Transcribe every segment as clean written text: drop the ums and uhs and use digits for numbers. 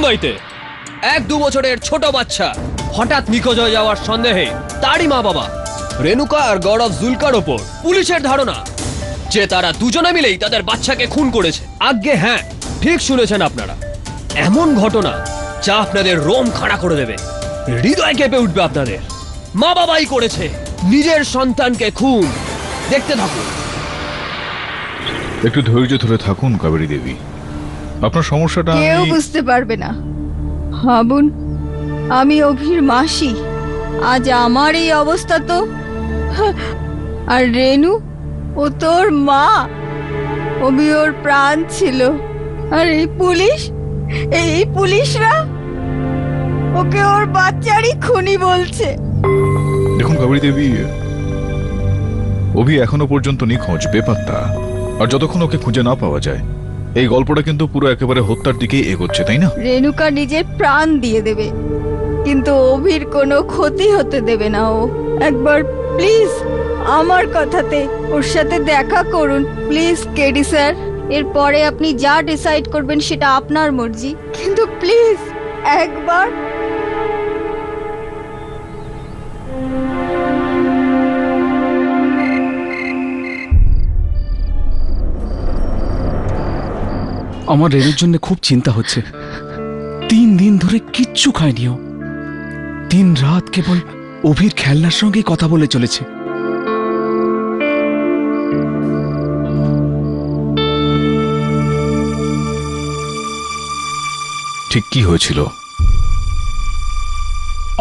মুম্বাইতে 1-2 বছরের ছোট বাচ্চা হঠাৎ নিখোঁজ হয়ে যাওয়ার সন্দেহে তারই মা বাবা রেনুকা আর গৌরব জুলকার ওপর পুলিশের ধারণা যে তারা দুজনে মিলেই তাদের বাচ্চাকে খুন করেছে। আজ্ঞে হ্যাঁ, ঠিক শুনেছেন আপনারা, এমন ঘটনা যা আপনাদের রোম খাড়া করে দেবে, হৃদয় কেঁপে উঠবে আপনাদের। মা বাবাই করেছে নিজের সন্তানকে খুন। দেখতে থাকুন। একটু ধৈর্য ধরে থাকুন কাবেরী দেবী, আপনার সমস্যাটা কেউ বুঝতে পারবে না। ভাবুন, আমি অভির মাসি, আজ আমার এই অবস্থা তো। আর রেনু, ও তোর মা, অভি ওর প্রাণ ছিল। আর এই পুলিশরা ওকে ওর বাচ্চারই খুনি বলছে। দেখুন কাবেরী দেবী, অভি এখনো পর্যন্ত নিখোঁজ, বেপাত্তা। আর যতক্ষণ ওকে খুঁজে না পাওয়া যায়, এই গল্পটা কিন্তু পুরো একেবারে হত্যার দিকেই এগোচ্ছে, তাই না? রেনুকা নিজের প্রাণ দিয়ে দেবে, কিন্তু অভির কোনো ক্ষতি হতে দেবে না ও। একবার প্লিজ আমার কথাতে ওর সাথে দেখা করুন প্লিজ কেডি স্যার। এরপরে আপনি যা ডিসাইড করবেন সেটা আপনার মর্জি, কিন্তু প্লিজ একবার। আমার রেনুর জন্য খুব চিন্তা হচ্ছে। 3 দিন ধরে কিচ্ছু খায়নিও। 3 রাত কেবল অভির খেলনার সঙ্গেই কথা বলে চলেছে। ঠিক কি হয়েছিল?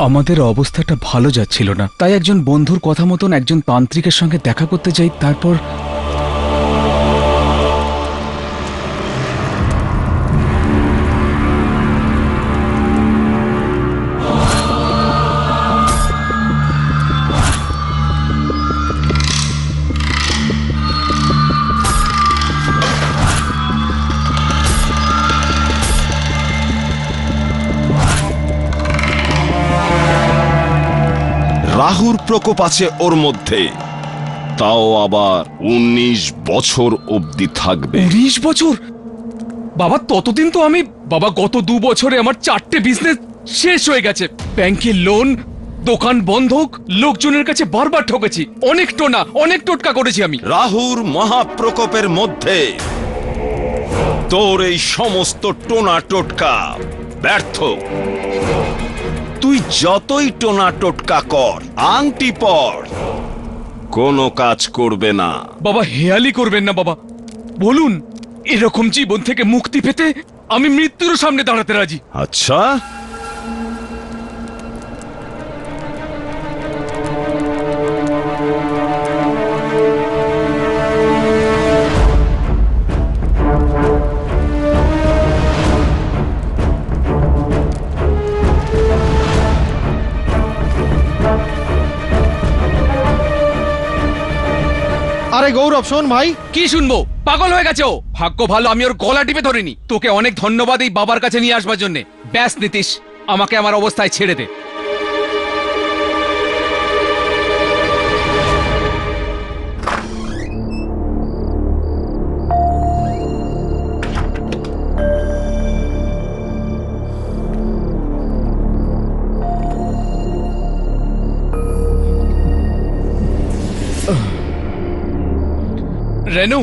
আমাদের অবস্থাটা ভালো যাচ্ছিল না, তাই একজন বন্ধুর কথা মতন একজন তান্ত্রিকের সঙ্গে দেখা করতে যাই। তারপর রাহুর প্রকোপ আছে ওর মধ্যে, তাও আবার 19 বছর অবধি থাকবে। 19 বছর? বাবা ততদিন তো আমি, বাবা গত 2 বছরে আমার 4টে বিজনেস শেষ হয়ে গেছে। ব্যাংকের লোন, দোকান বন্ধক, লোকজনের কাছে বারবার ঠকেছি, অনেক টোনা, অনেক টোটকা করেছি আমি। রাহুর মহাপ্রকোপের মধ্যে তোর এই সমস্ত টোনা টোটকা ব্যর্থ। তুই যতই টোনা টোটকা কর, আংটি পর, কোনো কাজ করবে না। বাবা হেয়ালি করবেন না বাবা, বলুন এরকম জীবন থেকে মুক্তি পেতে আমি মৃত্যুর সামনে দাঁড়াতে রাজি। আচ্ছা, আরে গৌরব শোন ভাই। কি শুনবো? পাগল হয়ে গেছে ও। ভাগ্য ভালো আমি ওর গলা টিপে ধরিনি। তোকে অনেক ধন্যবাদ এই বাবার কাছে নিয়ে আসবার জন্য। ব্যাস নীতিশ, আমাকে আমার অবস্থায় ছেড়ে দে। রেনু,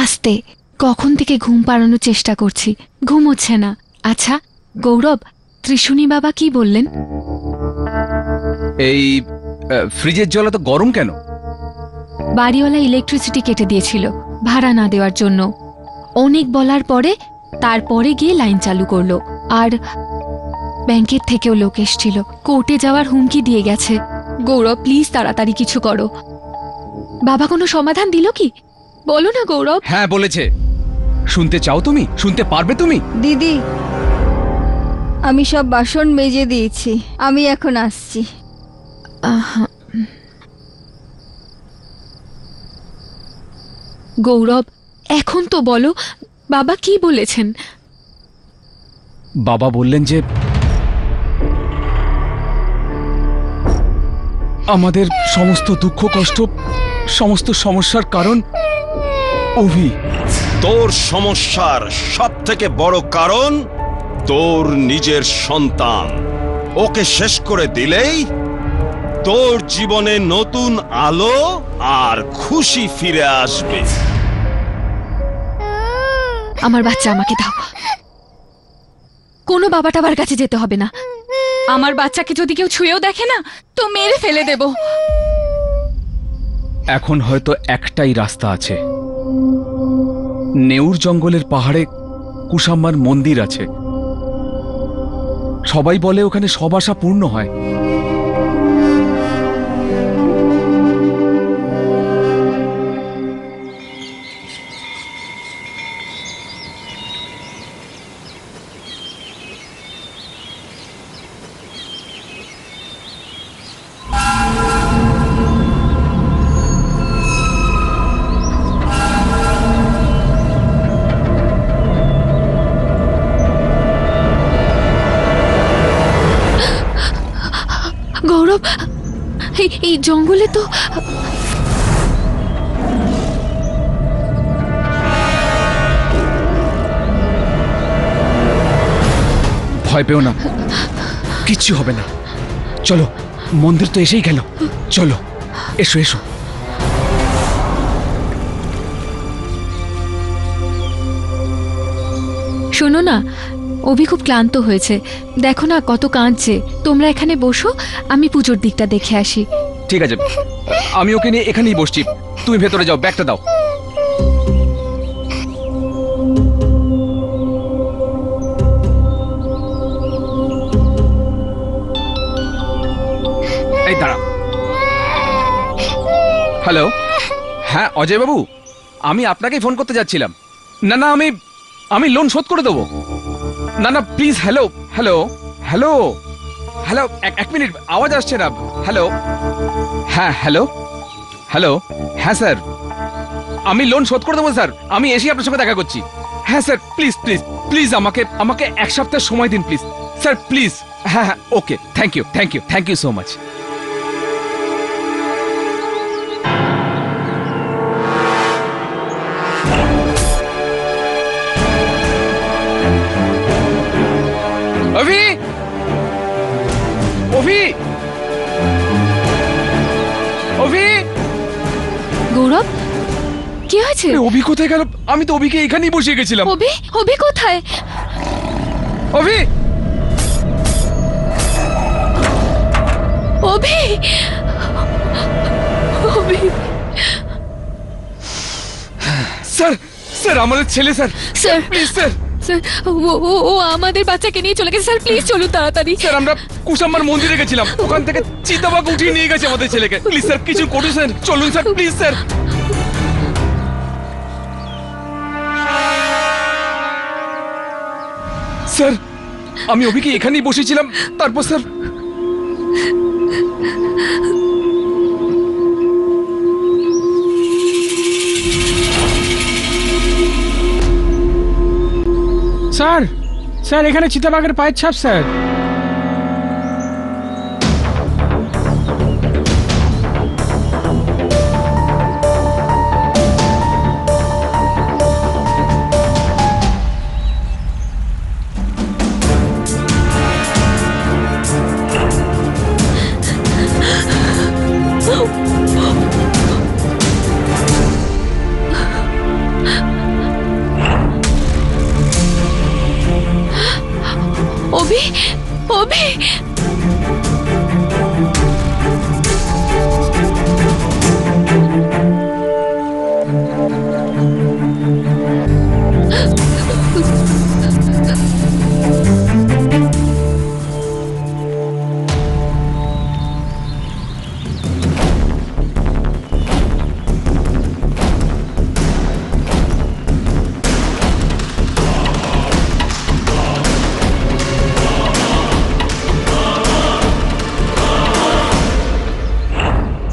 আস্তে, কখন থেকে ঘুম পাড়ানোর চেষ্টা করছি, ঘুম হচ্ছে না। আচ্ছা গৌরব, ত্রিশুনি বাবা কি বললেন? এই ফ্রিজের জল তো গরম কেন? বাড়িওয়ালা ইলেকট্রিসিটি কেটে দিয়েছিল ভাড়া না দেওয়ার জন্য। অনেক বলার পরে তারপরে গিয়ে লাইন চালু করলো। আর ব্যাংকের থেকেও লোক এসেছিল, কোর্টে যাওয়ার হুমকি দিয়ে গেছে। গৌরব প্লিজ তাড়াতাড়ি কিছু করো। বাবা কোনো সমাধান দিল কি? বলো না গৌরব। হ্যাঁ বলেছে। শুনতে চাও তুমি? শুনতে পারবে তুমি? দিদি, আমি সব বাসন মেজে দিয়েছি, আমি এখন আসছি। গৌরব এখন তো বলো, বাবা কি বলেছেন? বাবা বললেন যে আমাদের সমস্ত দুঃখ কষ্ট, সমস্ত সমস্যার কারণ অভি, তোর সমস্যার সব থেকে বড় কারণ তোর নিজের সন্তান। ওকে শেষ করে দিলেই তোর জীবনে নতুন আলো আর খুশি ফিরে আসবে। আমার বাচ্চা আমাকে দাও। কোনো বাবা টাবার কাছে যেতে হবে না। আমার বাচ্চাকে যদি কেউ ছুঁয়েও দেখে না, তো মেরে ফেলে দেব। এখন হয়তো একটাই রাস্তা আছে। নেউর জঙ্গলের পাহাড়ে কুসাম্মার মন্দির আছে। সবাই বলে ওখানে সব আশা পূর্ণ হয়। গৌরব, এই জঙ্গলে তো ভয় পেও না, কিচ্ছু হবে না। চলো, মন্দির তো এসেই গেল। চলো, এসো এসো। শোনো না, অভি খুব ক্লান্ত হয়েছে। দেখো না কত কাঁদছে। তোমরা এখানে বসো, আমি পুজোর দিকটা দেখে আসি। ঠিক আছে, আমি ওকে নিয়ে এখানেই বসছি। তুমি ভেতরে যাও, ব্যাগটা দাও। এই দাঁড়া। হ্যালো, হ্যাঁ অজয় বাবু, আমি আপনাকেই ফোন করতে যাচ্ছিলাম। না না, আমি লোন শোধ করে দেবো। না না please. Hello hello hello hello, এক মিনিট, আওয়াজ আসছে না। হ্যালো, হ্যাঁ হ্যালো হ্যালো, হ্যাঁ স্যার, আমি লোন শোধ করে দেবো স্যার। আমি এসেই আপনার সঙ্গে দেখা করছি। হ্যাঁ স্যার, প্লিজ প্লিজ প্লিজ আমাকে এক সপ্তাহ সময় দিন প্লিজ স্যার, প্লিজ। হ্যাঁ হ্যাঁ, okay, thank you thank you thank you so much. Abhi, Abhi, Abhi. Gaurav, কি হয়েছে? অভি কোথায় গেল? আমি তো অভিকে এখানেই বসিয়ে গেছিলাম। অভি, অভি কোথায়? অভি, অভি, অভি। স্যার স্যার, আমাদের ছেলে sir, sir, please sir. Sir, ও আমাদের বাচ্চাকে নিয়ে চলে গেছে স্যার। প্লিজ চলুন তাড়াতাড়ি। স্যার, আমরা কুসাম্মার মন্দিরে গেছিলাম, ওখান থেকে চিতাবাঘ উঠিয়ে নিয়ে গেছে আমাদের ছেলেকে। প্লিজ স্যার, কিছু করুন স্যার, চলুন স্যার, প্লিজ স্যার। স্যার, আমি অভিকে এখানেই বসেছিলাম, তারপর স্যার স্যার, স্যার এখানে চিতাবাঘের পায়ের ছাপ স্যার। অভি, অভি।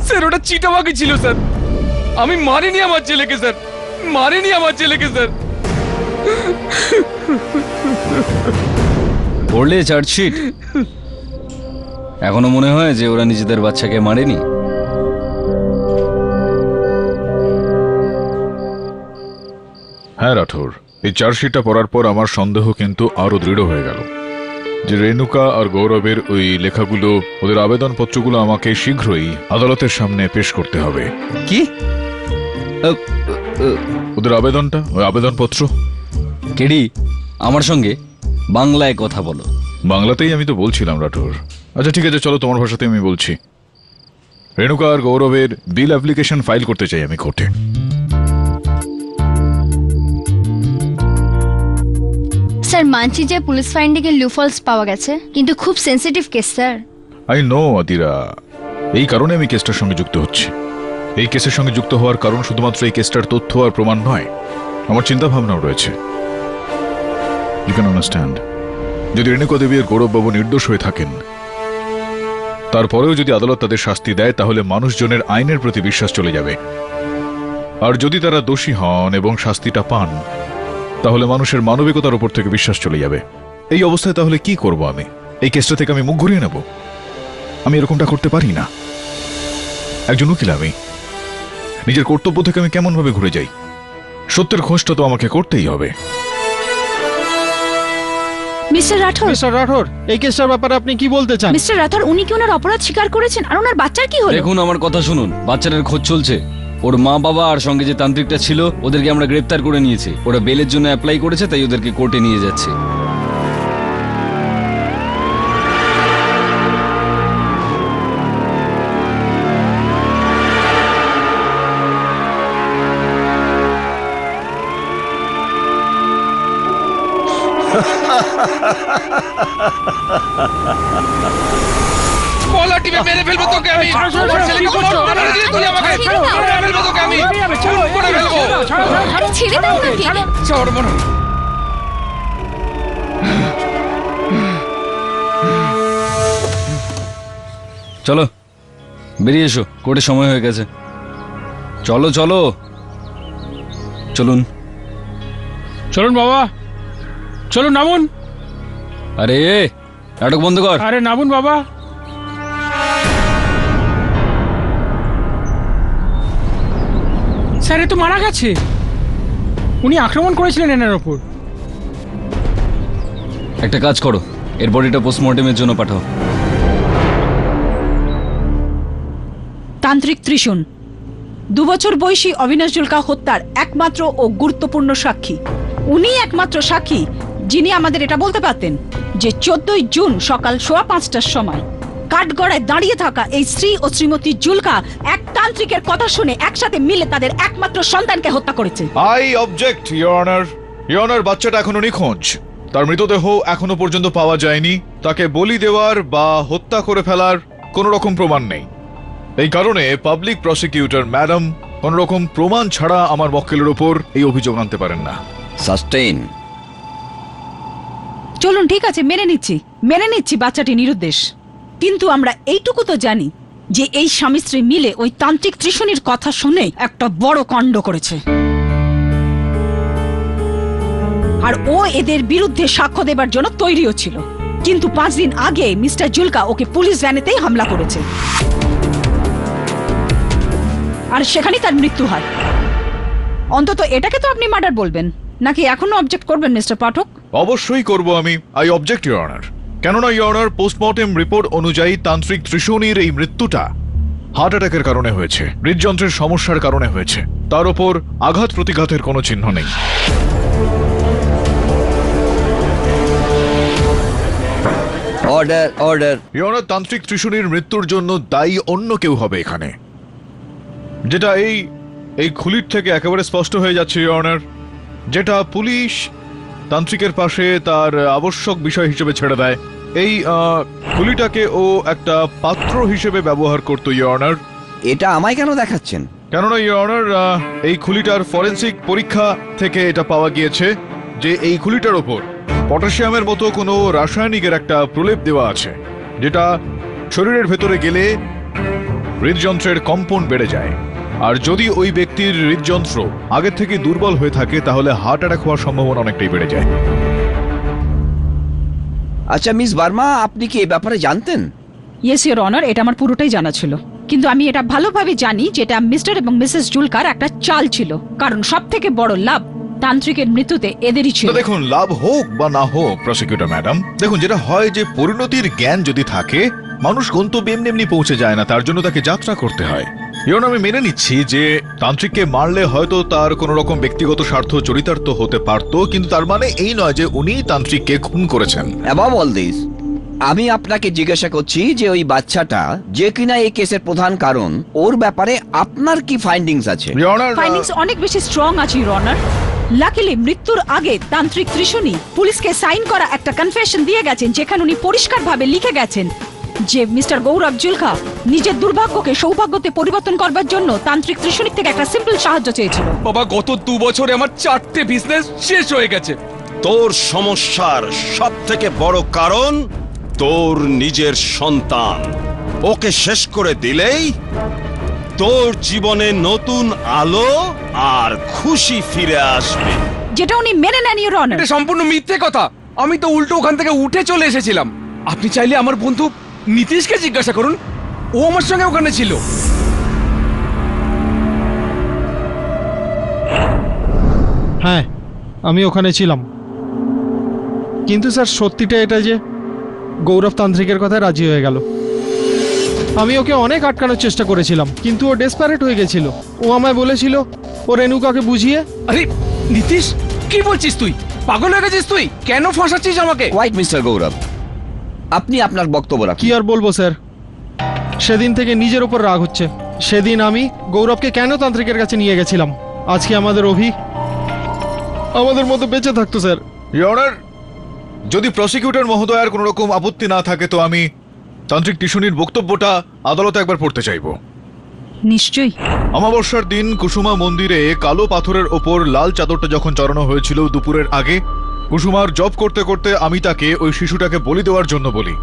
স্যার, ওটা চিতাবাঘই ছিল স্যার। আমি মারিনি আমার ছেলেকে স্যার, মারিনি আমার ছেলেকে স্যার। পড়লে চার্জশিট, এখনো মনে হয় যে ওরা নিজেদের বাচ্চাকে মারেনি? হ্যাঁ রাঠোর, এই চার্জশিটটা পড়ার পর আমার সন্দেহ কিন্তু আরো দৃঢ় হয়ে গেল যে রেণুকা আর গৌরবের ওই লেখাগুলো, ওদের আবেদনপত্রগুলো আমাকে শীঘ্রই আদালতের সামনে পেশ করতে হবে। কি ওদের আবেদনটা, ওই আবেদনপত্র কেডি আমার সঙ্গে বাংলায় কথা বলো। বাংলাতেই আমি তো বলছিলাম রাঠোর। আচ্ছা ঠিক আছে, চলো তোমার ভাষাতে আমি বলছি। রেণুকা আর গৌরবের বিল অ্যাপ্লিকেশন ফাইল করতে চাই আমি কোর্টে। স্যার মানছি যে পুলিশ ফাইন্ডিংয়ে লুফলস পাওয়া গেছে, কিন্তু খুব sensitive case sir. I know আদিরা, এই কারণে আমি কেসটার সঙ্গে যুক্ত হচ্ছি। এই কেসের সঙ্গে যুক্ত হওয়ার কারণ শুধুমাত্র এই কেসটার তথ্য আর প্রমাণ নয়, আমার চিন্তা ভাবনাও রয়েছে। ইউ ক্যান আন্ডারস্ট্যান্ড, যদি রেণুকা দেবী আর গৌরববাবু নির্দোষ হয়ে থাকেন, তারপরেও যদি আদালত তাদের শাস্তি দেয়, তাহলে মানুষজনের আইনের প্রতি বিশ্বাস চলে যাবে। আর যদি তারা দোষী হন এবং শাস্তিটা পান, তাহলে মানুষের মানবিকতার উপর থেকে বিশ্বাস চলে যাবে। এই অবস্থায় তাহলে কি করব আমি? এই কেসটা থেকে আমি মুখ ঘুরিয়ে নেব? আমি এরকমটা করতে পারি না। একজন উকিল আমি, নিজের কর্তব্য থেকে আমি কেমন ভাবে ঘুরে যাই? সত্যের খোঁজটা তো আমাকে করতেই হবে। মিস্টার রাঠোর, মিস্টার রাঠোর, এই কেসটার ব্যাপারে আপনি কি বলতে চান? মিস্টার রাঠোর, উনি কি ওনার অপরাধ স্বীকার করেছেন? আর ওনার বাচ্চার কি হলো? দেখুন আমার কথা শুনুন, বাচ্চাটার খোঁজ চলছে। ওর মা বাবা আর সঙ্গে যে তান্ত্রিকটা ছিল ওদেরকে আমরা গ্রেপ্তার করে নিয়েছি। ওরা বেলের জন্য অ্যাপ্লাই করেছে, তাই ওদেরকে কোর্টে নিয়ে যাচ্ছে। কলা টিপে মেরে ফেলবো তোকে আমি। আমার ছেলেকে মার মেরে দিয়ে তুই আমাকে মেরে ফেলবো তোকে আমি। করে ফেলবো। আরে ছেড়ে দাও না। চড় মনে। চলো বেরিয়ে এসো, কোর্টে সময় হয়ে গেছে। চলো চলো চলুন। চলুন বাবা, চলুন, নামুন। আরে নাটক বন্ধ কর। আরে নামুন বাবা। স্যার, এ তো মারা গেছে। উনি আক্রমণ করেছিলেন এনার ওপর। একটা কাজ করো, এর বডিটা পোস্টমর্টেমের জন্য পাঠাও। তান্ত্রিক ত্রিশূল 2 বছর বয়সী অবিনাশ জুলকা হত্যার একমাত্র ও গুরুত্বপূর্ণ সাক্ষী। উনি একমাত্র সাক্ষী যিনি আমাদের এটা বলতে পারতেন যে 14ই জুন সকাল 5:15টার সময় কাঠগড়ায় দাঁড়িয়ে থাকা এই শ্রী ও শ্রীমতী জুলকা এক তান্ত্রিকের কথা শুনে একসাথে মিলে তাদের একমাত্র সন্তানকে হত্যা করেছে। I object your honour. Your honour, বাচ্চাটা এখনো নিখোঁজ। তার মৃতদেহ এখনো পর্যন্ত পাওয়া যায়নি। তাকে বলি দেওয়ার বা হত্যা করে ফেলার কোনো রকম প্রমাণ নেই। এই কারণে পাবলিক প্রসিকিউটর ম্যাডাম কোন রকম প্রমাণ ছাড়া আমার মক্কেলের ওপর এই অভিযোগ আনতে পারেন না। সাস্টেইন। চলুন, ঠিক আছে, মেনে নিচ্ছি বাচ্চাটি নিরুদ্দেশ। কিন্তু আমরা এইটুকু তো জানি যে এই স্বামী স্ত্রী মিলে ওই তান্ত্রিক ত্রিশূলের কথা শুনে একটা বড় কাণ্ড করেছে। আর ও এদের বিরুদ্ধে সাক্ষ্য দেবার জন্য তৈরিও ছিল। কিন্তু 5 দিন আগে মিস্টার জুলকা ওকে পুলিশ ভ্যানেতেই হামলা করেছে, আর সেখানেই তার মৃত্যু হয়। অন্তত এটাকে তো আপনি মার্ডার বলবেন, নাকি এখনো অবজেক্ট করবেন মিস্টার পাঠক? অবশ্যই করব আমি। I object your honour. কেননা ইওর অনার, পোস্টমর্টেম রিপোর্ট অনুযায়ী তান্ত্রিক ত্রিশূলের এই মৃত্যুটা হার্ট অ্যাটাকের কারণে হয়েছে, হৃদযন্ত্রের সমস্যার কারণে হয়েছে। তার উপর আঘাত প্রতিঘাতের কোনো চিহ্ন নেই। Order order. ইওর অনার, তান্ত্রিক ত্রিশূলের মৃত্যুর জন্য দায়ী অন্য কেউ হবে এখানে, যেটা এই খুলির থেকে একেবারে স্পষ্ট হয়ে যাচ্ছে ইওর অনার। যেটা পুলিশ তান্ত্রিকের পাশে তার আবশ্যক বিষয় হিসেবে ছেড়ে দেয়। এই খুলিটাকে ও একটা পাত্র হিসেবে ব্যবহার করতো ইওর অনার। এটা আমায় কেন দেখাচ্ছেন? কেননা ইওর অনার, এই খুলিটার ফরেনসিক পরীক্ষা থেকে এটা পাওয়া গিয়েছে যে এই খুলিটার ওপর পটাশিয়ামের মতো কোনো রাসায়নিকের একটা প্রলেপ দেওয়া আছে, যেটা শরীরের ভেতরে গেলে হৃদযন্ত্রের কম্পন বেড়ে যায়। আর যদি ওই ব্যক্তির হৃদযন্ত্র আগের থেকে দুর্বল হয়ে থাকে, তাহলে হার্ট অ্যাটাক হওয়ার সম্ভাবনা অনেকটাই বেড়ে যায়। আচ্ছা মিস বার্মা, আপনি কি এই ব্যাপারে জানতেন? ইয়েস ইওর অনার, এটা আমার পুরোটাই জানা ছিল। কিন্তু আমি এটা ভালোভাবে জানি যে এটা মিস্টার এবং মিসেস জুলকার একটা চাল ছিল, কারণ সব থেকে বড় লাভ তান্ত্রিকের মৃত্যুতে এদেরই ছিল। তো দেখুন, লাভ হোক বা না হোক প্রসিকিউটর ম্যাডাম, দেখুন যেটা হয় যে পরিণতির জ্ঞান যদি থাকে, মানুষ গন্তব্যে এমনি এমনি পৌঁছে যায় না, তার জন্য তাকে যাত্রা করতে হয়। ইউন, আমি মেনে নিচ্ছি যে তান্ত্রিককে মারলে হয়তো তার কোনো রকম ব্যক্তিগত স্বার্থ চরিতার্থ হতে পারতো, কিন্তু তার মানে এই নয় যে উনি তান্ত্রিককে খুন করেছেন। অ্যাবাভ অল দিস, আমি আপনাকে জিজ্ঞাসা করছি যে ওই বাচ্চাটা যে কিনা এই কেসের প্রধান কারণ, ওর ব্যাপারে আপনার কি ফাইন্ডিংস আছে? Your Honor, ফাইন্ডিংস অনেক বেশি স্ট্রং আছে ইউর অনার। লাকিলি মৃত্যুর আগে তান্ত্রিক ত্রিশূনী পুলিশকে সাইন করা একটা কনফেশন দিয়ে গেছেন, যেখানে উনি পরিষ্কারভাবে লিখে গেছেন যে মিস্টার গৌরব জুলকা নিজের দুর্ভাগ্যকে সৌভাগ্যতে পরিবর্তন করবার জন্য তান্ত্রিক ত্রিশূনীর থেকে একটা সিম্পল সাহায্য চেয়েছিল। বাবা, গত 2 বছরে আমার 4টে বিজনেস শেষ হয়ে গেছে। তোর সমস্যার সব থেকে বড় কারণ তোর নিজের সন্তান। ওকে শেষ করে দিলেই তোর জীবনে নতুন আলো আর খুশি ফিরে আসবে। যেটা উনি মেনে নেন ইউর অনার। এটা সম্পূর্ণ মিথ্যে কথা। আমি তো উল্টো ওখান থেকে উঠে চলে এসেছিলাম। আপনি চাইলে আমার বন্ধু নীতিশকে জিজ্ঞাসা করুন, ও আমার সঙ্গে ওখানে ছিল। হ্যাঁ, আমি ওখানে ছিলাম, কিন্তু স্যার সত্যিটা এটা যে গৌরব তান্ত্রিকের কথায় রাজি হয়ে গেল। আমি ওকে অনেক আটকানোর চেষ্টা করেছিলাম, কিন্তু ও ডেসপারেট হয়ে গেছিল। ও আমায় বলেছিল ও রেনুকাকে বুঝিয়ে। আরে নীতিশ, কি বলছিস তুই? পাগল হয়ে গেছিস তুই? কেন ফাঁসাচ্ছিস আমাকে? কোয়াইট মিস্টার গৌরব, আপনি আপনার বক্তব্য কি রাখুন। আর বলবো স্যার, সেদিন থেকে নিজের ওপর রাগ হচ্ছে। সেদিন আমি গৌরবকে কেন তান্ত্রিকের কাছে নিয়ে গেছিলাম। আজকে আমাদের আমাদের মধ্যে বেঁচে থাকতো স্যার। Your Honor, যদি প্রসিকিউটর মহোদয়ের কোনো রকম আপত্তি না থাকে তো আমি তান্ত্রিক টিশুনির বক্তব্যটা আদালতে একবার পড়তে চাইবো। নিশ্চয়ই। অমাবস্যার দিন কুসুমা মন্দিরে কালো পাথরের ওপর লাল চাদরটা যখন চড়ানো হয়েছিল দুপুরের আগে, কুসুমার জব করতে করতে আমি তাকে ওই শিশুটাকে বলি দেওয়ার জন্য বলি।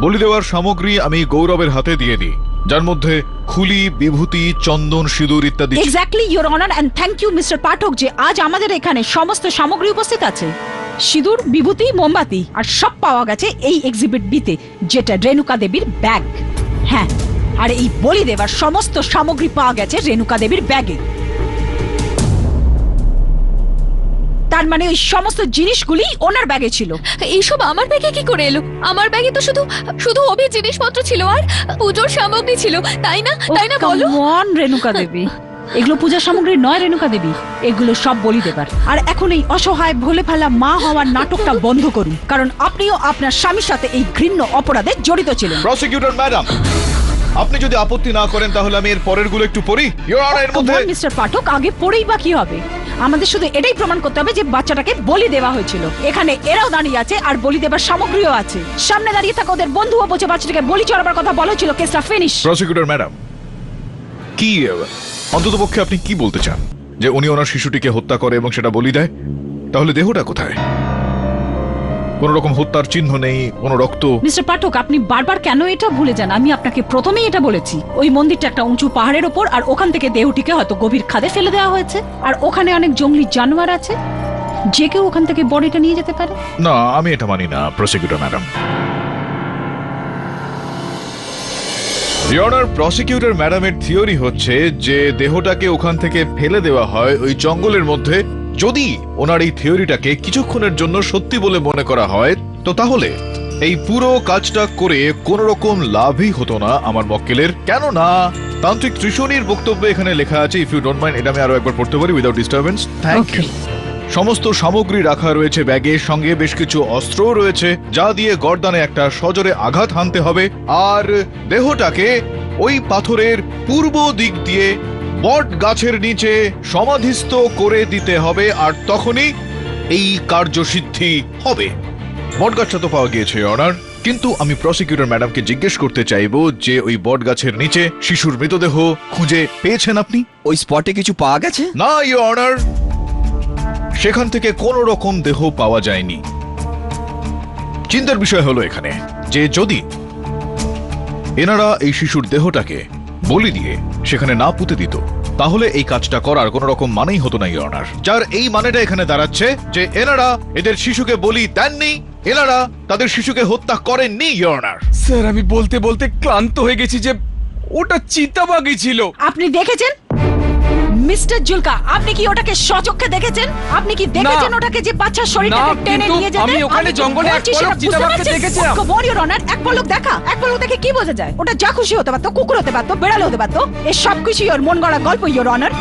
বলি দেওয়ার সামগ্রী আমি গৌরবের হাতে দিয়ে দিই, যার মধ্যে খুলি, বিভূতি, চন্দন, সিঁদুর ইত্যাদি। Exactly your honour, and thank you mister Pathak যে আজ আমাদের এখানে সমস্ত সামগ্রী উপস্থিত আছে। সিঁদুর, বিভূতি, মোমবাতি আর সব পাওয়া গেছে এই এক্সিবিট বিতে, যেটা রেণুকা দেবীর ব্যাগ। হ্যাঁ, আর এই বলি দেবার সমস্ত সামগ্রী পাওয়া গেছে রেণুকা দেবীর ব্যাগে। তার মানে ওই সমস্ত জিনিসগুলি ওনার ব্যাগে ছিল। এইসব আমার ব্যাগে কি করে এলো? আমার ব্যাগে তো শুধু শুধু অভির জিনিসপত্র ছিল আর পুজোর সামগ্রী ছিল, তাই না? তাই না বলো? কেমন রেণুকা দেবী, এগুলো পূজা সামগ্রী নয় রেণুকা দেবী, এগুলো সব বলি দেবার। আর এখন এই অসহায় ভোলে ফেলা মা হওয়ার নাটকটা বন্ধ করুন, কারণ আপনিও আপনার স্বামীর সাথে এই ঘৃণ্য অপরাধে জড়িত ছিলেন। প্রসিকিউটর ম্যাডাম, আপনি যদি আপত্তি না করেন তাহলে আমি এর পরের গুলো একটু পড়ি। Your Honor, এর মধ্যে মিস্টার পাঠক, আগে পড়েই বা কি হবে? আমাদের শুধু এটাই প্রমাণ করতে হবে যে বাচ্চাটাকে বলি দেওয়া হয়েছিল। এখানে এরাও দাঁড়িয়ে আছে আর বলি দেবার সামগ্রীও আছে। সামনে দাঁড়িয়ে থাকা ওদের বন্ধুও বলছে বাচ্চাটাকে বলি চড়াবার কথা বলেছিল। কেসটা ফিনিশ। প্রসিকিউটর ম্যাডাম, কি অন্ততপক্ষে আপনি কি বলতে চান? যে উনি ওনার শিশুটিকে হত্যা করে এবং সেটা বলি দেয়? তাহলে দেহটা কোথায়? কোন রকম হত্যার চিহ্ন নেই, কোনো রক্ত। মিস্টার পাঠক, আপনি বারবার কেন এটা ভুলে যান? আমি আপনাকে প্রথমেই এটা বলেছি। ওই মন্দিরটা একটা উঁচু পাহাড়ের ওপর, আর ওখান থেকে দেহটিকে হয়তো গভীর খাদে ফেলে দেওয়া হয়েছে। আর ওখানে অনেক জঙ্গলি জানোয়ার আছে, যে কেউ ওখান থেকে বডিটা নিয়ে যেতে পারে। না, আমি এটা মানি না prosecutor madam. Your Honor, prosecutor ম্যাডামের থিওরি হচ্ছে যে দেহটাকে ওখান থেকে ফেলে দেওয়া হয় ওই জঙ্গলের মধ্যে। যদি ওনার এই থিওরিটাকে কিছুক্ষণের জন্য সত্যি বলে মনে করা হয়, তো তাহলে এই পুরো কাজটা করে কোনো রকম লাভই হতো না আমার মক্কেলের। কেননা তান্ত্রিক ত্রিশূনির বক্তব্য এখানে লেখা আছে, ইফ ইউ ডোন্ট মাইন্ড, এটা আমি আরো একবার পড়তে পারি উইদাউট ডিস্টারবেন্স? Thank you. সমস্ত সামগ্রী রাখা রয়েছে ব্যাগের সঙ্গে, বেশ কিছু অস্ত্রও রয়েছে যা দিয়ে গর্দানে একটা সজোরে আঘাত হানতে হবে, আর দেহটাকে ওই পাথরের পূর্ব দিক দিয়ে বট গাছের নিচে সমাধিস্থ করে দিতে হবে, আর তখনই এই কার্যসিদ্ধি হবে। বট গাছটা তো পাওয়া গিয়েছে অনার, কিন্তু আমি প্রসিকিউটর ম্যাডামকে জিজ্ঞেস করতে চাইবো যে ওই বট গাছের নিচে শিশুর মৃতদেহ খুঁজে পেয়েছেন আপনি? ওই স্পটে কিছু পাওয়া গেছে? না ইওর অনার, সেখান থেকে কোনো রকম দেহ পাওয়া যায়নি। চিন্তার বিষয় হলো এখানে যে যদি এনারা এই শিশুর দেহটাকে বলি দিয়ে সেখানে না পুঁতে দিত, তাহলে এই কাজটা করার কোনো রকম মানেই হতো না ইওর অনার। যার এই মানেটা এখানে দাঁড়াচ্ছে যে এনারা এদের শিশুকে বলি দেননি, এনারা তাদের শিশুকে হত্যা করেননি ইওর অনার। স্যার, আমি বলতে বলতে ক্লান্ত হয়ে গেছি যে ওটা চিতাবাঘই ছিল। আপনি দেখেছেন মিস্টার জুলকা, আপনি কি ওটাকে সচক্ষে দেখেছেন? আপনি কি দেখেছেন ওটাকে যে বাচ্চার শরীরটাকে না, টেনে কিন্তু নিয়ে যেতে? আমি ওখানে জঙ্গলে এক পলক চিতাবাঘকে দেখেছিলাম। ইওর অনার, এক পলক দেখা, এক পলক দেখে কি বোঝা যায়? ওটা যা খুশি হতে পারতো, কুকুর হতে পারতো, বেড়াল হতে পারতো। এই সব কিছু ওর মন গড়া গল্প, your honour.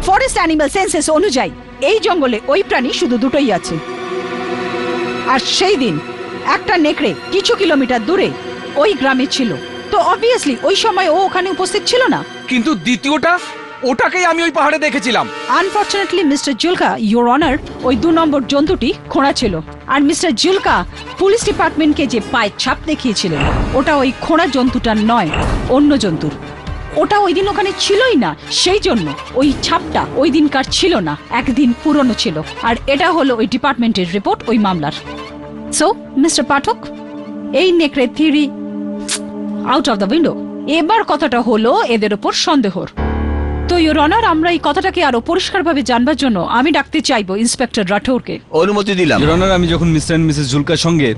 Forest animal senses অনুযায়ী এই জঙ্গলে ওই প্রাণী শুধু দুটোই আছে। আর সেই দিন একটা নেকড়ে কিছু কিলোমিটার দূরে ওই গ্রামে ছিল, তো অবভিয়াসলি ওই সময় ও ওখানে উপস্থিত ছিল না। কিন্তু দ্বিতীয়টা, ওটাকেই আমি ওই পাহাড়ে দেখেছিলাম। আনফরচুনেটলি মিস্টার জুলকা, ইওর অনার, ওই 2 নম্বর জন্তুটি খোঁড়া ছিল। আর মিস্টার জুলকা পুলিশ ডিপার্টমেন্টকে যে পায়ের ছাপ দেখিয়েছিলেন, ওটা ওই খোঁড়া জন্তুটার নয়, অন্য জন্তুর। ওটা ওই দিন ওখানে ছিলই না, সেই জন্য ওই ছাপটা ওই দিনকার ছিল না, একদিন পুরনো ছিল। আর এটা হলো ওই ডিপার্টমেন্টের রিপোর্ট ওই মামলার। সো মিস্টার পাঠক, এই নেকড়ে theory out of the window. এবার কথাটা হলো এদের উপর সন্দেহর। তো ইওর অনার, আমরা এই কথাটাকে আরো পরিষ্কারভাবে জানবার জন্য আমি ডাকতে চাইবো ইন্সপেক্টর রাঠৌরকে। অনুমতি দিলাম। ইওর অনার, আমি যখন মিস্টার এন্ড মিসেস জুলকার সঙ্গে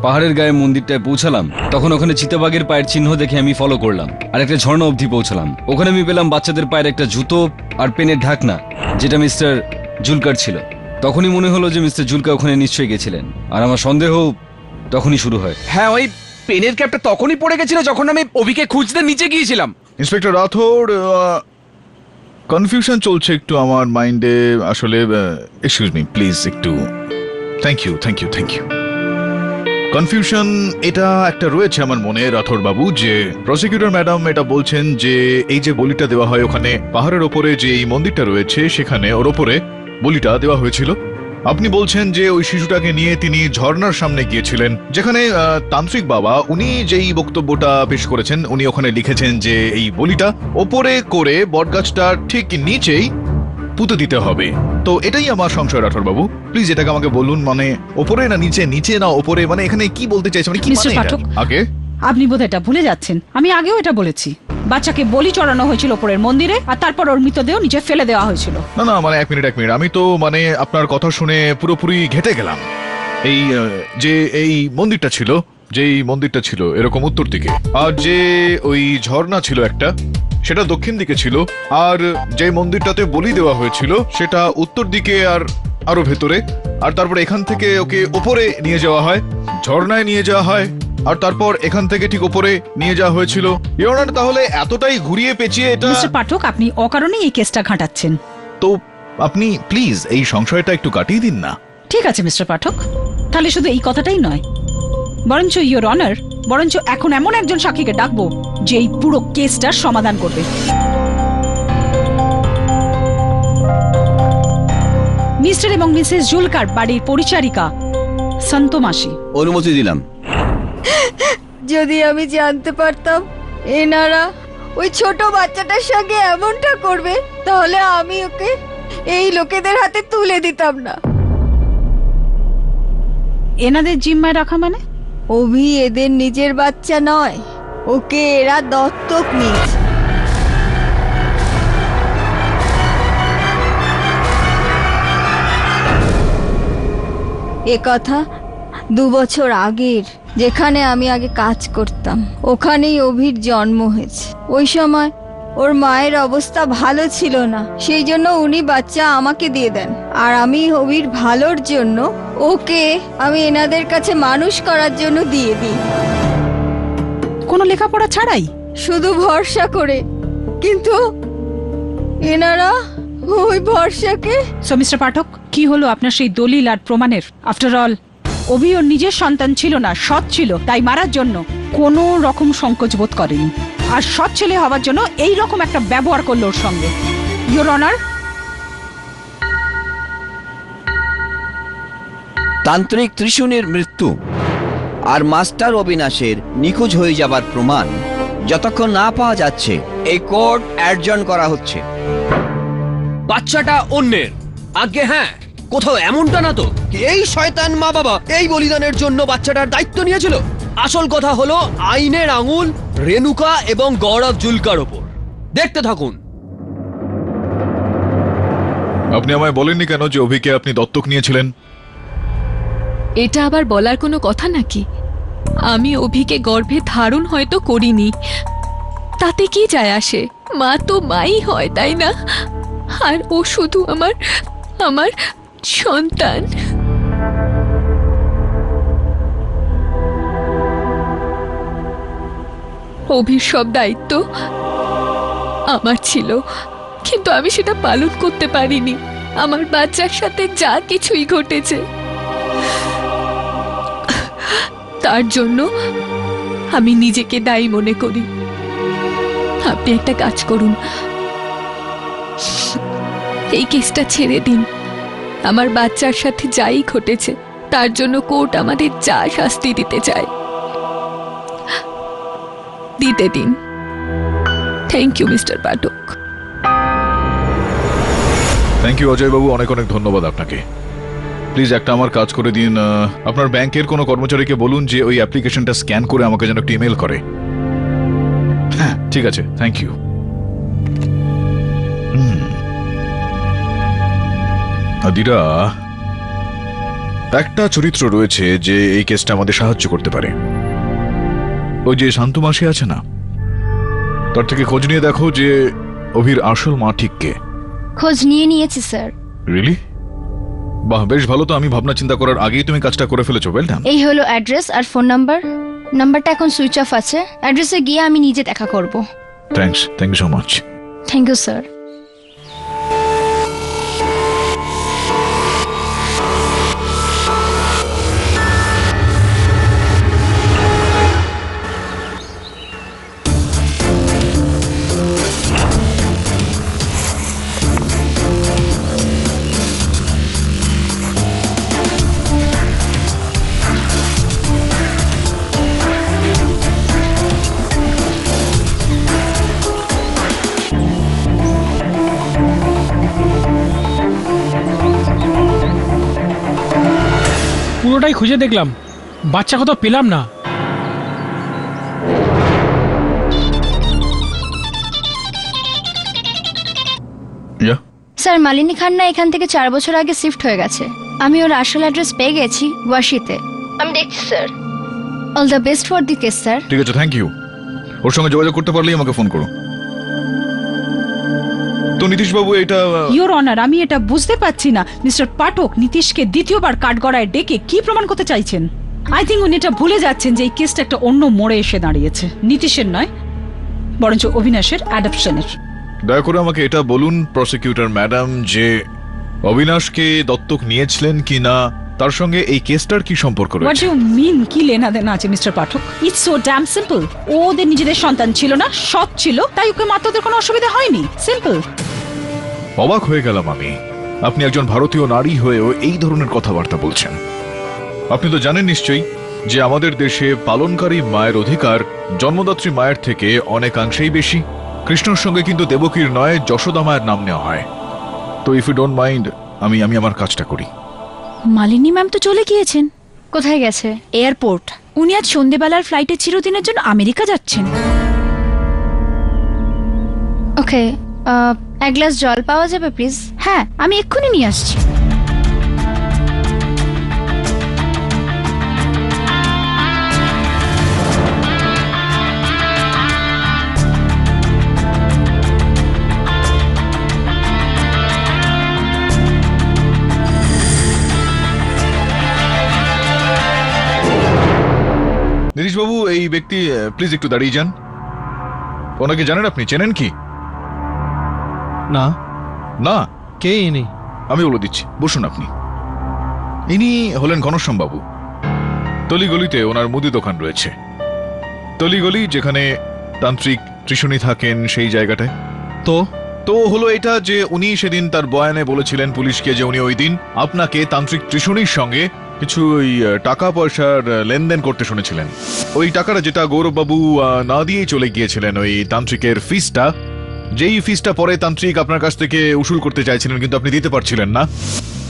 পাহাড়ের গায়ে মন্দিরটায় পৌঁছালাম, তখন ওখানে চিতাবাঘের পায়ের চিহ্ন দেখে আমি ফলো করলাম আর একটা ঝর্ণা অবধি পৌঁছালাম। ওখানে আমি পেলাম বাচ্চাদের পায়ের একটা জুতো আর পেনের ঢাকনা, যেটা মিস্টার জুলকার ছিল। তখনই মনে হলো যে মিস্টার জুলকা ওখানে নিশ্চয়ই গেছিলেন, আর আমার সন্দেহ তখনই শুরু হয়। হ্যাঁ, ওই পেনের ক্যাপটা তখনই পড়ে গেছিল যখন আমি অভিকে খুঁজতে নিচে গিয়েছিলাম। ইন্সপেক্টর রাথোর, কনফিউশন চলছে একটু আমার মাইন্ডে আসলে। এক্সকিউজ মি প্লিজ, একটু থ্যাংক ইউ। কনফিউশন এটা একটা রয়েছে আমার মনে রাথোর বাবু, যে প্রসিকিউটর ম্যাডাম এটা বলছেন যে এই যে বলিটা দেওয়া হয় ওখানে পাহাড়ের ওপরে যে এই মন্দিরটা রয়েছে সেখানে ওর ওপরে বলিটা দেওয়া হয়েছিল। আপনি বলছেন যে ওই শিশুটাকে নিয়ে তিনি ঝর্ণার সামনে গিয়েছিলেন, যেখানে তান্ত্রিক বাবা উনি যেই বক্তব্যটা পেশ করেছেন, উনি ওখানে লিখেছেন যে এই বলিটা ওপরে করে বটগাছটার ঠিক নিচেই পুঁতে দিতে হবে। তো এটাই আমার সংশয় রাঠোর বাবু, প্লিজ এটাকে আমাকে বলুন, মানে ওপরে না নিচে, নিচে না ওপরে, মানে এখানে কি বলতে চাইছে, মানে কি মিস্টার মানে পাঠক, আগে আপনি বোধহয় এটা ভুলে যাচ্ছেন। আমি আগেও এটা বলেছি, বাচ্চাকে বলি চড়ানো হয়েছিল ওপরের মন্দিরে, আর তারপর ওর মৃতদেহ নিচে ফেলে দেওয়া হয়েছিল। না মানে এক মিনিট, আমি তো মানে আপনার কথা শুনে পুরোপুরি ঘেটে গেলাম। এই যে এই মন্দিরটা ছিল এরকম উত্তর দিকে, আর যে ওই ঝর্ণা ছিল একটা, সেটা দক্ষিণ দিকে ছিল, আর যে মন্দিরটাতে বলি দেওয়া হয়েছিল সেটা উত্তর দিকে আর আরো ভেতরে। আর তারপর এখান থেকে ওকে ওপরে নিয়ে যাওয়া হয়, ঝর্ণায় নিয়ে যাওয়া হয়, আর তারপর এখান থেকে ঠিক ওপরে নিয়ে যাওয়া হয়েছিল। ইওর অনার, তাহলে এতটাই ঘুরিয়ে পেঁচিয়ে এটা। মিস্টার পাঠক, আপনি অকারণেই এই কেসটা ঘাঁটাচ্ছেন। তো আপনি প্লিজ এই সংশয়টা একটু কাটিয়ে দিন না। ঠিক আছে মিস্টার পাঠক, তাহলে শুধু এই কথাটাই নয়, বরঞ্চ ইওর অনার, বরঞ্চ এখন এমন একজন সাক্ষীকে ডাকবো যে এই পুরো কেসটার সমাধান করবে। মিস্টার এবং মিসেস জুলকার বাড়ির পরিচারিকা সন্তমাসি। অনুমতি দিলাম। যদি আমি জানতে পারতাম এনারা ওই ছোট বাচ্চাটার সঙ্গে এমনটা করবে, তাহলে আমি ওকে এই লোকেদের হাতে তুলে দিতাম না। এনাদের জিম্মায় রাখা মানে? অভি এদের নিজের বাচ্চা নয়, ওকে এরা দত্তক নিয়েছে। এ কথা 2 বছর আগের, যেখানে আমি আগে কাজ করতাম ওখানেই অভির জন্ম হয়েছে। ওই সময় ওর মায়ের অবস্থা ভালো ছিল না, সেই জন্য উনি বাচ্চা আমাকে দিয়ে দেন। আর আমি অভির ভালোর জন্য ওকে আমি এনাদের কাছে মানুষ করার জন্য দিয়ে দিই, কোনো লেখাপড়া ছাড়াই, শুধু ভরসা করে। কিন্তু এনারা ওই ভরসাকে। সো মিস্টার পাঠক, কি হলো আপনার সেই দলিল আর প্রমাণের? আফটার অল অভি ওর নিজের সন্তান ছিল না, সৎ ছিল, তাই মারার জন্য কোনো রকম সংকোচ বোধ করেনি। আর সৎ ছেলে হওয়ার জন্য এই রকম একটা ব্যবহার করলো ওর সঙ্গে। ইওর অনার, তান্ত্রিক ত্রিশুনের মৃত্যু আর মাস্টার অবিনাশের নিখোঁজ হয়ে যাবার প্রমাণ যতক্ষণ না পাওয়া যাচ্ছে, এই কোর্ট অ্যাডজন করা হচ্ছে। বাচ্চাটা অন্যের। আগে হ্যাঁ, কোথাও এমনটা না তো এই শয়তান মা বাবা এই বলিদানের জন্য বাচ্চাটার দায়িত্ব নিয়েছিল। আসল কথা হলো আইনের আঙুল রেনুকা এবং গৌরব জুলকার ওপর। দেখতে থাকুন। আপনি আমায় বলেননি কেন যে অভিকে আপনি দত্তক নিয়েছিলেন? এটা আবার বলার কোনো কথা নাকি? আমি অভিকে গর্ভে ধারণ হয়তো করিনি, তাতে কি যায় আসে? মা তো মাই হয়, তাই না? আর ও শুধু আমার আমার সন্তান। অভির সব দায়িত্ব আমার ছিল, কিন্তু আমি সেটা পালন করতে পারিনি। আমার বাচ্চার সাথে যা কিছুই ঘটেছে তার জন্য আমি নিজেকে দায়ী মনে করি। আপনি একটা কাজ করুন, এই কেসটা ছেড়ে দিন। আমার বাচ্চার সাথে যাই ঘটেছে তার জন্য কোর্ট আমাদের যা শাস্তি দিতে চায় দিতে দিন। Thank you mister Pathak. Thank you Ajay babu, অনেক অনেক ধন্যবাদ আপনাকে। প্লিজ একটা আমার কাজ করে দিন, আপনার ব্যাংকের কোনো কর্মচারীকে বলুন যে ওই অ্যাপ্লিকেশনটা স্ক্যান করে আমাকে যেন একটা ইমেল করে। হ্যাঁ ঠিক আছে, থ্যাংক ইউ। আদিরা, একটা চরিত্র রয়েছে যে এই কেসটা আমাদের সাহায্য করতে পারে। ওই যে শান্তু মাসি আছে না, তার থেকে খোঁজ নিয়ে দেখো যে অভির আসল মা ঠিক কে। খোঁজ নিয়েছি স্যার। রিয়েলি? বাহ, বেশ ভালো। তো আমি ভাবনা চিন্তা করার আগেই তুমি কাজটা করে ফেলেছো। Well done. এই হলো অ্যাড্রেস আর ফোন নাম্বার। নাম্বারটা এখন সুইচ অফ আছে। অ্যাড্রেসে গিয়ে আমি নিজে দেখা করব। Thanks, thank you so much. Thank you sir. পুরোটাই খুঁজে দেখলাম, বাচ্চা কোথাও পেলাম না। স্যার, মালিনী খান্না এখান থেকে 4 বছর আগে শিফট হয়ে গেছে। আমি ওর আসল অ্যাড্রেস পেয়ে গেছি, ওয়াশিতে। আমি দেখছি sir. All the best for the case sir. ঠিক আছে, থ্যাংক ইউ। ওর সঙ্গে যোগাযোগ করতে পারলেই আমাকে ফোন করো। তো নীতিশ বাবু, এটা ইওর অনার, আমি এটা বুঝতে পারছি না মিস্টার পাঠক নীতিশকে দ্বিতীয়বার কাঠগড়ায় ডেকে কি প্রমাণ করতে চাইছেন। আই থিঙ্ক উনি এটা ভুলে যাচ্ছেন যে এই কেসটা একটা অন্য মোড়ে এসে দাঁড়িয়েছে। নীতিশের নয়, বরঞ্চ অবিনাশের অ্যাডাপশনের। দয়া করে আমাকে এটা বলুন প্রসিকিউটর ম্যাডাম, যে অবিনাশকে দত্তক নিয়েছিলেন কি না, তার সঙ্গে এই কেসটার কি সম্পর্ক হোয়াট রয়েছে? You mean? কি লেনা দেনা আছে mister Pathak? It's so damn simple. ওদের নিজেদের সন্তান ছিল না, সৎ ছিল, তাই ওকে মারতে ওদের কোনো অসুবিধা হয়নি। সিম্পল। অবাক হয়ে গেলাম আমি, আপনি একজন ভারতীয় নারী হয়েও এই ধরনের কথাবার্তা বলছেন। আপনি তো জানেন নিশ্চয়ই যে আমাদের দেশে পালনকারী মায়ের অধিকার জন্মদাত্রী মায়ের থেকে অনেকাংশেই বেশি। কৃষ্ণর সঙ্গে কিন্তু দেবকীর নয়, যশোদা মায়ের নাম নেওয়া হয়। তো ইফ ইউ ডোন্ট মাইন্ড, আমি আমার কাজটা করি। মালিনী ম্যাম তো চলে গিয়েছেন। কোথায় গেছে? এয়ারপোর্ট। উনি আজ সন্ধেবেলার ফ্লাইটে চিরদিনের জন্য আমেরিকা যাচ্ছেন। ওকে, এক গ্লাস জল পাওয়া যাবে প্লিজ? হ্যাঁ, আমি এক্ষুনি নিয়ে আসছি। নীতিশ বাবু, এই ব্যক্তি প্লিজ একটু দাঁড়িয়ে যান। ওনাকে জানেন আপনি? চেনেন কি? না। না? কে ইনি? আমি বলে দিচ্ছি, বসুন আপনি। ইনি হলেন ঘনশ্যাম বাবু। তলিগলিতে ওনার মুদি দোকান রয়েছে। তলিগলি যেখানে তান্ত্রিক ত্রিশূনী থাকেন, সেই জায়গাটায়। তো তো হলো এটা যে উনি সেদিন তার বয়ানে বলেছিলেন পুলিশকে যে উনি ওই দিন আপনাকে তান্ত্রিক ত্রিশূনীর সঙ্গে কিছু ওই টাকা পয়সার লেনদেন করতে শুনেছিলেন। ওই টাকাটা যেটা গৌরববাবু না দিয়েই চলে গিয়েছিলেন, ওই তান্ত্রিকের ফিসটা, যেই ফিসটা পরে তান্ত্রিক আপনার কাছ থেকে উসুল করতে চাইছিলেন, কিন্তু আপনি দিতে পারছিলেন না।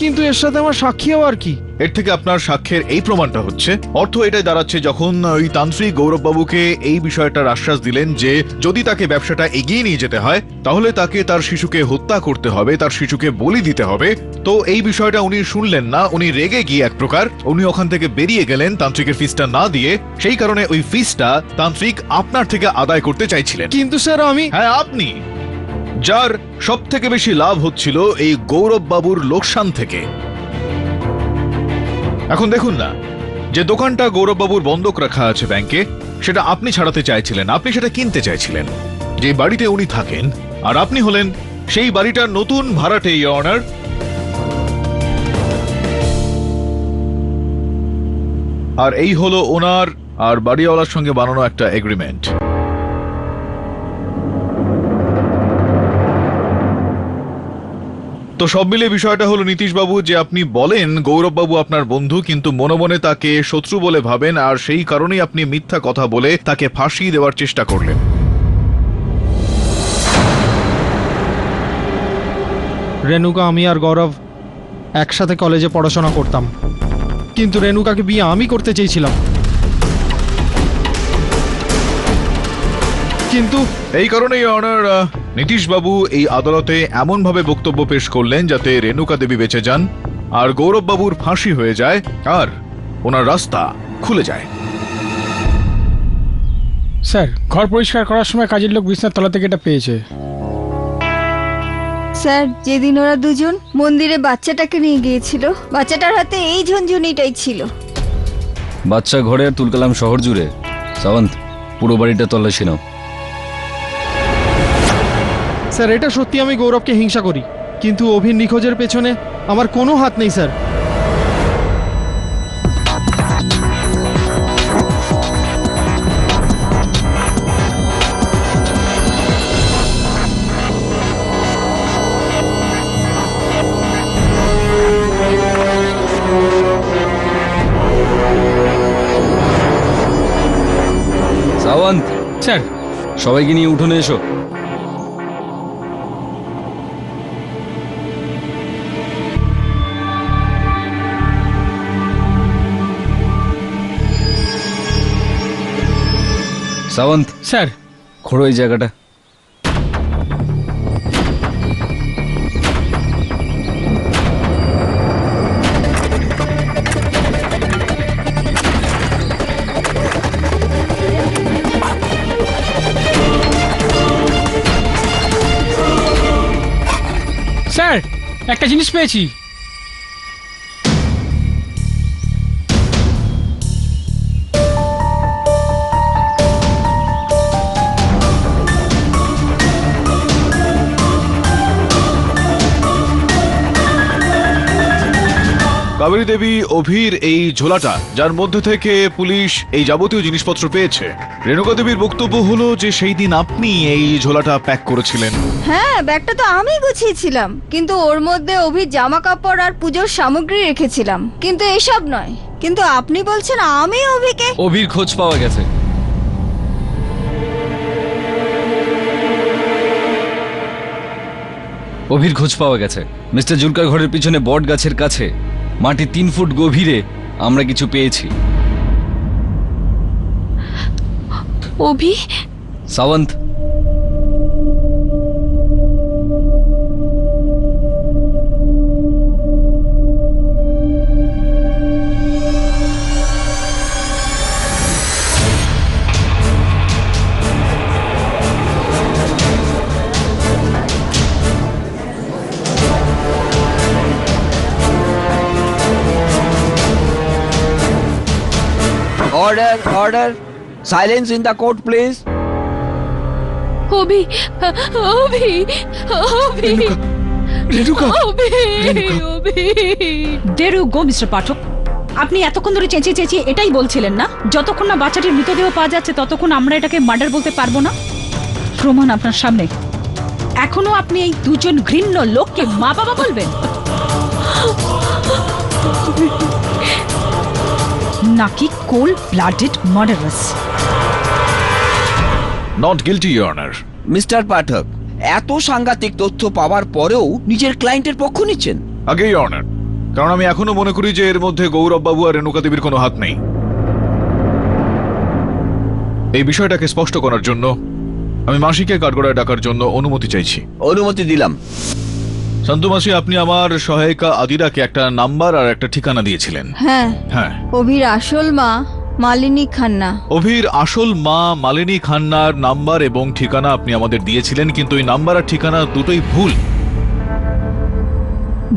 কিন্তু এর সাথে আমার সাক্ষী আর কি? এর থেকে আপনার সাক্ষ্যের এই প্রমাণটা হচ্ছে, অর্থ এটাই দাঁড়াচ্ছে, যখন ওই তান্ত্রিক গৌরববাবুকে এই বিষয়টার আশ্বাস দিলেন যে যদি তাকে ব্যবসাটা এগিয়ে নিয়ে যেতে হয় তাহলে তাকে তার শিশুকে হত্যা করতে হবে, তার শিশুকে বলি দিতে হবে। তো এই বিষয়টা উনি শুনলেন না, উনি রেগে গিয়ে এক প্রকার উনি ওখান থেকে বেরিয়ে গেলেন তান্ত্রিকের ফিসটা না দিয়ে। সেই কারণে ওই ফিসটা তান্ত্রিক আপনার থেকে আদায় করতে চাইছিলেন। কিন্তু স্যার আমি... হ্যাঁ, আপনি। যার সব থেকে বেশি লাভ হচ্ছিল এই গৌরব বাবুর লোকসান থেকে। এখন দেখুন না, যে দোকানটা গৌরব বাবুর বন্ধক রাখা আছে ব্যাংকে, সেটা আপনি ছাড়াতে চাইছিলেন, আপনি সেটা কিনতে চাইছিলেন। যে বাড়িতে উনি থাকেন আর আপনি হলেন সেই বাড়িটার নতুন ভাড়াটে, ইওর অনার। আর এই হলো ওনার আর বাড়িওয়ালার সঙ্গে বানানো একটা এগ্রিমেন্ট। তো সব মিলে বিষয়টা হলো নীতিশবাবু, যে আপনি বলেন গৌরববাবু আপনার বন্ধু, কিন্তু মনে মনে তাকে শত্রু বলে ভাবেন, আর সেই কারণেই আপনি মিথ্যা কথা বলে তাকে ফাঁসি দেওয়ার চেষ্টা করলেন। রেণুকা, আমি আর গৌরব একসাথে কলেজে পড়াশোনা করতাম, কিন্তু রেণুকাকে বিয়ে আমি করতে চেয়েছিলাম। কিন্তু এই কারণেই অনার নীতিশবাবু এই আদালতে এমন ভাবে বক্তব্য পেশ করলেন যাতে রেণুকা দেবী বেঁচে যান আর গৌরববাবুর ফাঁসি হয়ে যায় আর ওনার রাস্তা খুলে যায়। স্যার, ঘর পরিষ্কার করার সময় কাজের লোক বিছনার তলা থেকে এটা পেয়েছে। স্যার, যেদিন ওরা দুজন মন্দিরে বাচ্চাটাকে নিয়ে গিয়েছিল, বাচ্চাটার হাতে এই ঝুনঝুনিটাই ছিল। বাচ্চা ঘরে আর তুলকালাম শহর জুড়ে। সাওয়ান্ত, পুরো বাড়িটা তল্লাশি নাও। স্যার, এটা সত্যি আমি গৌরবকে হিংসা করি, কিন্তু অভির নিখোঁজের পেছনে আমার কোনো হাত নেই স্যার। সাওয়ান্ত, স্যার, সবাইকে নিয়ে উঠোনে এসো। সাওয়ান্ত, স্যার, খোড়ো এই জায়গাটা। স্যার, একটা জিনিস পেয়েছি। কাবেরী দেবী, অভির এই ঝোলাটা, যার মধ্যে থেকে পুলিশ এই যাবতীয় জিনিসপত্র পেয়েছে, রেণুকা দেবীর বক্তব্য হলো যে সেই দিন আপনি এই ঝোলাটা প্যাক করেছিলেন। হ্যাঁ, ব্যাগটা তো আমি গুছিয়েছিলাম, কিন্তু ওর মধ্যে অভির জামা কাপড় আর পুজোর সামগ্রী রেখেছিলাম, কিন্তু এসব নয়। কিন্তু আপনি বলছেন আমি অভিকে? অভির খোঁজ পাওয়া গেছে। অভির খোঁজ পাওয়া গেছে। মিস্টার জুলকার ঘরের পিছনে বট গাছের কাছে মাটি 3 ফুট গভীরে আমরা কিছু পেয়েছি। Abhi? Sawant, Order, order. Silence in the court, please. Abhi, Abhi, Abhi, Renuka, Abhi, Abhi. There you go, mister Pathak. আপনি এতক্ষণ ধরে চেঁচিয়ে চেঁচিয়ে এটাই বলছিলেন না, যতক্ষণ না বাচ্চাটির মৃতদেহ পাওয়া যাচ্ছে ততক্ষণ আমরা এটাকে মার্ডার বলতে পারবো না। প্রমাণ আপনার সামনে। এখনো আপনি এই দুজন ঘৃণ্য লোককে মা বাবা বলবেন নাকি cold blooded murderous? Not guilty, your honour. Mister Pathak, এত সাংঘাতিক তথ্য পাওয়ার পরেও নিজের ক্লায়েন্টের পক্ষ নিচ্ছেন? আগে, ইওর অনার, কারণ আমি এখনো মনে করি যে এর মধ্যে গৌরববাবু আর রেণুকা দেবীর কোনো হাত নেই। এই বিষয়টাকে স্পষ্ট করার জন্য আমি মাসিকে কাঠগড়ায় ডাকার জন্য অনুমতি চাইছি। অনুমতি দিলাম। সন্তু মাসি, আপনি আমার সহায়িকা আদিরাকে একটা নাম্বার আর একটা ঠিকানা দিয়েছিলেন। হ্যাঁ, হ্যাঁ, অভির আসল মা মালিনী খান্না। অভির আসল মা মালিনী খান্নার নাম্বার এবং ঠিকানা আপনি আমাদের দিয়েছিলেন, কিন্তু ওই নাম্বার আর ঠিকানা দুটোই ভুল।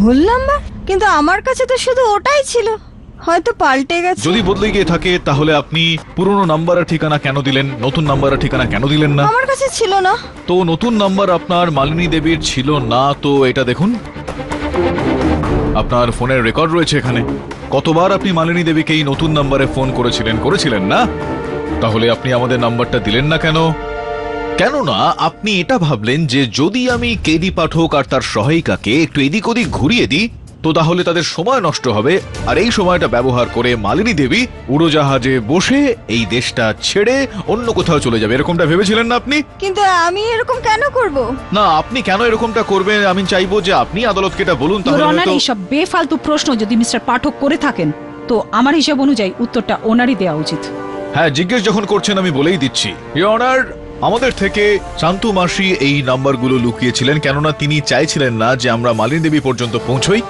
ভুল নাম্বার? কিন্তু আমার কাছে তো শুধু ওটাই ছিল, হয়তো পাল্টে গেছে। যদি বদলে গিয়ে থাকে তাহলে আপনি পুরনো নাম্বার আর ঠিকানা কেন দিলেন, নতুন নাম্বার আর ঠিকানা কেন দিলেন না? আমার কাছে ছিল না। তো নতুন নাম্বার আপনার মালিনী দেবীর ছিল না, তো এটা দেখুন আপনার ফোনের রেকর্ড রয়েছে এখানে। কতবার আপনি মালিনী দেবীকে এই নতুন নাম্বারে ফোন করেছিলেন না? তাহলে আপনি আমাদের নাম্বারটা দিলেন না কেন? কেননা আপনি এটা ভাবলেন যে যদি আমি কেডি পাঠক আর তার সহায়িকাকে একটু এদিক ওদিক ঘুরিয়ে দিই তো তাহলে তাদের সময় নষ্ট হবে, আর এই সময়টা ব্যবহার করে মালিনী দেবী উড়োজাহাজে বসে এই দেশটা ছেড়ে অন্য কোথাও চলে যাবে, এরকমটা ভেবেছিলেন না আপনি? কিন্তু আমি এরকম কেন করব? না, আপনি কেন এরকমটা করবেন আমি চাইবো যে আপনি আদালতকে এটা বলুন। ইওর তাহলে অনার, হয়তো- এইসব বেফালতু প্রশ্ন যদি মিস্টার পাঠক করে থাকেন তো আমার হিসাব অনুযায়ী উত্তরটা ওনারই দেওয়া উচিত। হ্যাঁ, জিজ্ঞেস যখন করছেন আমি বলেই দিচ্ছি। ইওর অনার, আমাদের থেকে শান্তু মাসি এই নাম্বারগুলো লুকিয়েছিলেন, কেননা তিনি চাইছিলেন না যে আমরা মালিনী দেবী পর্যন্ত পৌঁছই,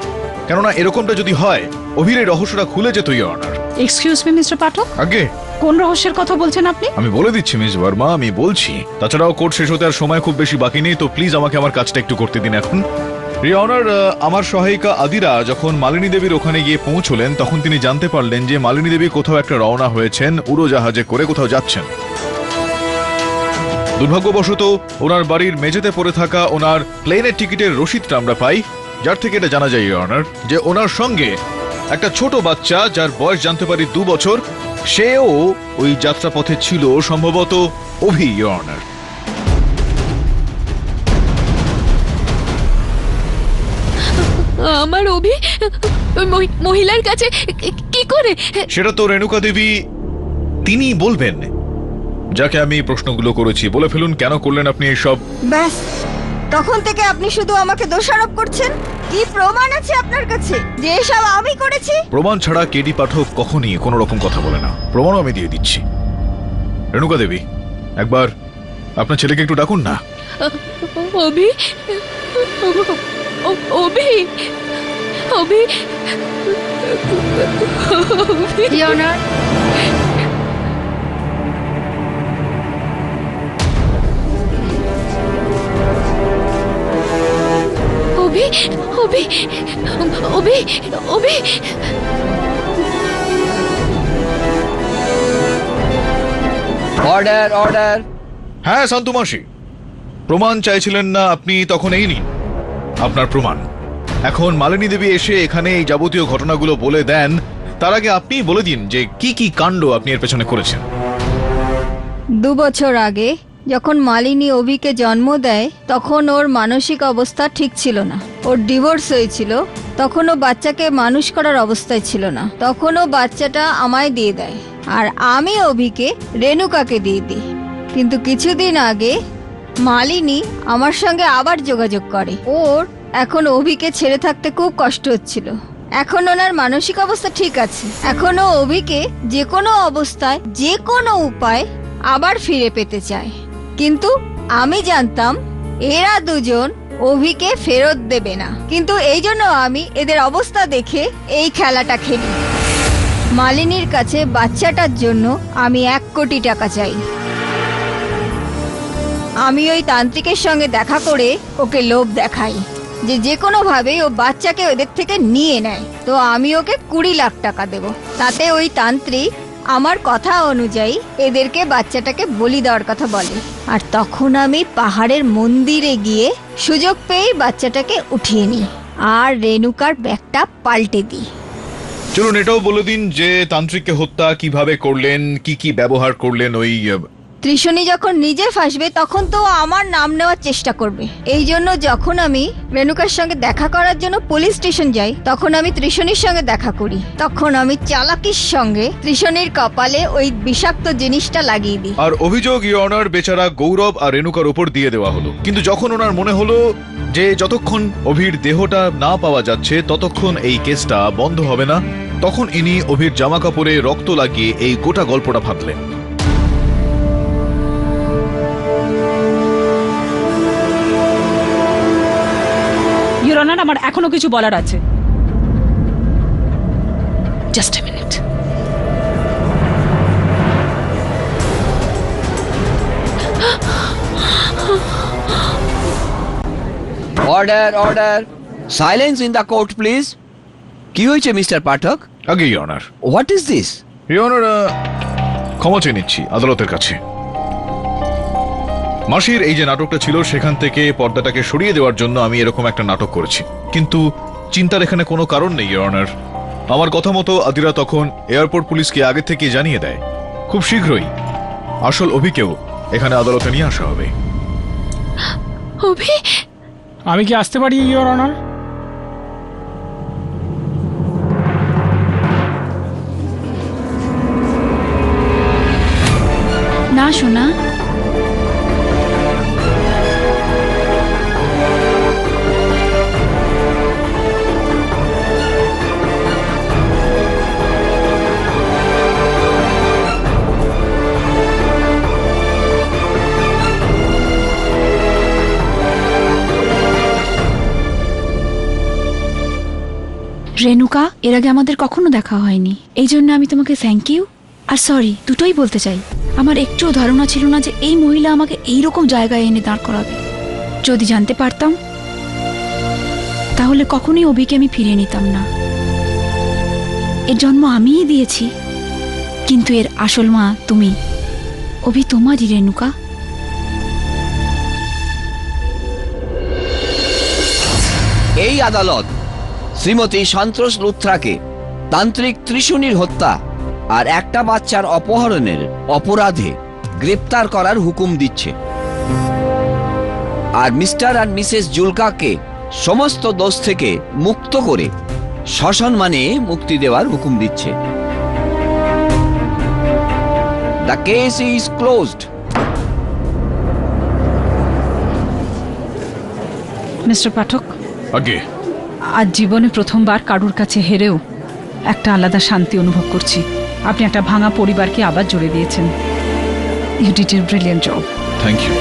কেননা এরকমটা যদি হয় অভির এই রহস্যটা খুলে যেত। Your honour. Excuse me mister Pathak, আগে কোন রহস্যের কথা বলছেন আপনি? আমি বলে দিচ্ছি মিস বর্মা, আমি বলছি। তাছাড়াও কোর্ট শেষ হতে আর সময় খুব বেশি বাকি নেই, তো প্লিজ আমাকে আমার কাজটা একটু করতে দিন এখন। ইওর অনার, আমার সহায়িকা আদিরা যখন মালিনী দেবীর ওখানে গিয়ে পৌঁছলেন তখন তিনি জানতে পারলেন যে মালিনী দেবী কোথাও একটা রওনা হয়েছেন, উড়োজাহাজে করে কোথাও যাচ্ছেন। দুর্ভাগ্যবশত ওনার বাড়ির মেঝেতে পড়ে থাকা ওনার প্লেনের টিকিটের রসিদটা আমরা পাই, যার থেকে এটা জানা যায় ইওর অনার যে ওনার সঙ্গে একটা ছোট বাচ্চা যার বয়স জানতে পারি 2 বছর, সেও ওই যাত্রাপথে ছিল, সম্ভবত অভি। Your honour. আমার অভি ওই মহিলার কাছে কি করে? সেটা তো রেণুকা দেবী তিনি বলবেন, যাকে আমি প্রশ্নগুলো করেছি। বলে ফেলুন, কেন করলেন আপনি এইসব? ব্যাস, তখন থেকে আপনি শুধু আমাকে দোষারোপ করছেন। কি প্রমাণ আছে আপনার কাছে যে এসব আমি করেছি? প্রমাণ ছাড়া কেডি পাঠক কখনই কোনো রকম কথা বলে না, প্রমাণও আমি দিয়ে দিচ্ছি। রেণুকা দেবী, একবার আপনার ছেলেকে একটু ডাকুন না। Abhi, Abhi, Abhi, your honour, Abhi, Abhi, Abhi, Abhi. Order order. হ্যাঁ শান্তু মাসি, প্রমাণ চাইছিলেন না আপনি, তখন এই নিন আপনার প্রমাণ। এখন মালিনী দেবী এসে এখানে এই যাবতীয় ঘটনাগুলো বলে দেন, তার আগে আপনিই বলে দিন যে কি কি কাণ্ড আপনি এর পেছনে করেছেন। 2 বছর আগে যখন মালিনী অভিকে জন্ম দেয় তখন ওর মানসিক অবস্থা ঠিক ছিল না। ওর ডিভোর্স হয়েছিল, তখন ও বাচ্চাকে মানুষ করার অবস্থায় ছিল না। তখন ও বাচ্চাটা আমায় দিয়ে দেয় আর আমি অভিকে রেণুকাকে দিয়ে দিই। কিন্তু কিছুদিন আগে মালিনী আমার সঙ্গে আবার যোগাযোগ করে। ওর এখন অভিকে ছেড়ে থাকতে খুব কষ্ট হচ্ছিল। এখন ওনার মানসিক অবস্থা ঠিক আছে। এখনো অভিকে যে কোনো অবস্থায় যে কোনো উপায় আবার ফিরে পেতে চায়। কিন্তু আমি জানতাম এরা দুজন অভিকে ফেরত দেবে না, কিন্তু এই জন্য আমি এদের অবস্থা দেখে এই খেলাটা খেলি। মালিনীর কাছে বাচ্চাটার জন্য আমি 1 কোটি টাকা চাই। আমি ওই তান্ত্রিকের সঙ্গে দেখা করে ওকে লোভ দেখাই যে যে কোনো ভাবে ও বাচ্চাকে ওদের থেকে নিয়ে নেয়। তো আমি ওকে 20 লাখ টাকা দেব। তাতে ওই তান্ত্রিক আমার কথা অনুযায়ী এদেরকে বাচ্চাটাকে বলি দেওয়ার কথা বলে, আর তখন আমি পাহাড়ের মন্দিরে গিয়ে সুযোগ পেয়েই বাচ্চাটাকে উঠিয়ে নিই আর রেণুকার ব্যাগটা পাল্টে দিই। চলুন এটাও বলে দিন যে তান্ত্রিককে হত্যা কিভাবে করলেন, কি কি ব্যবহার করলেন। ওই ত্রিশনী যখন নিজে ফাঁসবে তখন তো আমার নাম নেওয়ার চেষ্টা করবে। এই জন্য যখন আমি রেণুকার সঙ্গে দেখা করার জন্য পুলিশ স্টেশন যাই তখন আমি ত্রিশনীর সঙ্গে দেখা করি। তখন আমি চালাকির সঙ্গে ত্রিশনীর কপালে ওই বিষাক্ত জিনিসটা লাগিয়ে দিই। আর অভিযোগ ইওর অনার বেচারা গৌরব আর রেণুকার উপর দিয়ে দেওয়া হলো। কিন্তু যখন ওনার মনে হলো যে যতক্ষণ অভির দেহটা না পাওয়া যাচ্ছে ততক্ষণ এই কেসটা বন্ধ হবে না, তখন ইনি অভির জামা কাপড়ে রক্ত লাগিয়ে এই গোটা গল্পটা ভাবলেন। ইওর অনার, আমার এখনো কিছু বলার আছে। Just a minute. Order order silence in the court please. কি হয়েছে মিস্টার পাঠক? আগে your honour. What is this? Your honour, ক্ষমা চেয়ে নিচ্ছি আদালতের কাছে। মাসির এই যে নাটকটা ছিল সেখান থেকে পর্দাটাকে সরিয়ে দেওয়ার জন্য আমি এরকম একটা নাটক করেছি, কিন্তু চিন্তার এখানে কোনো কারণ নেই ইওর অনার। আমার কথা মতো আদিরা তখন এয়ারপোর্ট পুলিশকে আগে থেকে জানিয়ে দেয়। খুব শীঘ্রই আসল অভিকেও এখানে আদালতে নিয়ে আসা হবে। অভি, আমি কি আসতে পারি ইওর অনার? না শোনা, রেনুকা, এর আগে আমাদের কখনো দেখা হয়নি, এই জন্য আমি তোমাকে থ্যাংক ইউ আর সরি দুটোই বলতে চাই। আমার একটুও ধারণা ছিল না যে এই মহিলা আমাকে এইরকম জায়গায় এনে দাঁড় করাবে। যদি জানতে পারতাম তাহলে কখনোই অভিকে আমি ফিরিয়ে নিতাম না। এর জন্ম আমিই দিয়েছি, কিন্তু এর আসল মা তুমি। অভি তোমারই রেনুকা। এই আদালত শ্রীমতী সন্তোষ লুথরাকে তান্ত্রিক ত্রিশুনির হত্যা আর একটা বাচ্চার অপহরণের অপরাধে গ্রেপ্তার করার হুকুম দিচ্ছে, আর মিস্টার আর মিসেস জুলকাকে সমস্ত দোষ থেকে মুক্ত করে সসম্মানে মুক্তি দেওয়ার হুকুম দিচ্ছে। The case is closed. Mister Pathak, আগে আজ জীবনে প্রথমবার কারুর কাছে হেরেও একটা আলাদা শান্তি অনুভব করছি। আপনি একটা ভাঙা পরিবারকে আবার জুড়ে দিয়েছেন। You did a brilliant job. Thank you.